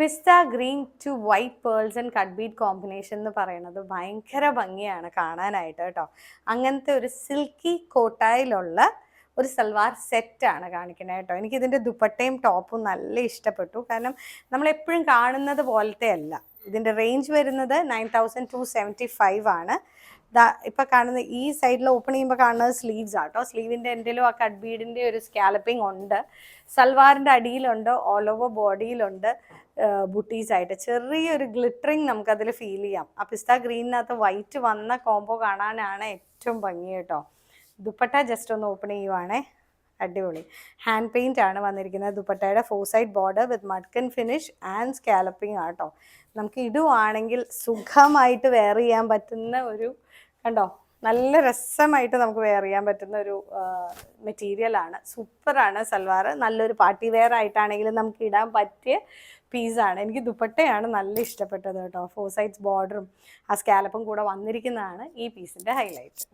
Pista green to white pearls and cut bead combination എന്ന് പറയുന്നത് ഭയങ്കര ഭംഗിയാണ് കാണാനായിട്ട് കേട്ടോ. അങ്ങനത്തെ ഒരു സിൽക്കി കോട്ടായിലുള്ള ഒരു സൽവാർ സെറ്റാണ് കാണിക്കുന്നത് കേട്ടോ. എനിക്കിതിൻ്റെ ദുപ്പട്ടയും ടോപ്പും നല്ല ഇഷ്ടപ്പെട്ടു. കാരണം നമ്മളെപ്പോഴും കാണുന്നത് പോലത്തെ അല്ല. ഇതിൻ്റെ റേഞ്ച് വരുന്നത് 9275 ആണ്. ഇപ്പം കാണുന്ന ഈ സൈഡിൽ ഓപ്പൺ ചെയ്യുമ്പോൾ കാണുന്നത് സ്ലീവ്സ് ആട്ടോ. സ്ലീവിൻ്റെ എൻഡിലും ആ കട്ട് ബീഡിൻ്റെ ഒരു സ്കാലപ്പിംഗ് ഉണ്ട്. സൽവാറിൻ്റെ അടിയിലുണ്ട്, ഓൾ ഓവർ ബോഡിയിലുണ്ട് ബുട്ടീസ് ആയിട്ട്. ചെറിയൊരു ഗ്ലിറ്ററിങ് നമുക്കതിൽ ഫീൽ ചെയ്യാം. ആ പിസ്ത ഗ്രീനിനകത്ത് വൈറ്റ് വന്ന കോംബോ കാണാനാണ് ഏറ്റവും ഭംഗി കേട്ടോ. ദുപ്പട്ട ജസ്റ്റ് ഒന്ന് ഓപ്പൺ ചെയ്യുവാണേ, അടിപൊളി ഹാൻഡ് പെയിൻ്റ് ആണ് വന്നിരിക്കുന്നത്. ദുപ്പട്ടയുടെ 4 സൈഡ് ബോർഡർ വിത്ത് മഡ്കൻ ഫിനിഷ് ആൻഡ് സ്കാലപ്പിംഗ് ആട്ടോ. നമുക്ക് ഇടുവാണെങ്കിൽ സുഖമായിട്ട് വെയർ ചെയ്യാൻ പറ്റുന്ന ഒരു, കണ്ടോ, നല്ല രസമായിട്ട് നമുക്ക് വെയർ ചെയ്യാൻ പറ്റുന്ന ഒരു മെറ്റീരിയലാണ്. സൂപ്പറാണ് സൽവാർ. നല്ലൊരു പാർട്ടി വെയർ ആയിട്ടാണെങ്കിലും നമുക്ക് ഇടാൻ പറ്റിയ പീസാണ്. എനിക്ക് ദുപ്പട്ടയാണ് നല്ല ഇഷ്ടപ്പെട്ടത് കേട്ടോ. 4 സൈഡ്സ് ബോർഡറും ആ സ്കാലപ്പും കൂടെ വന്നിരിക്കുന്നതാണ് ഈ പീസിൻ്റെ ഹൈലൈറ്റ്.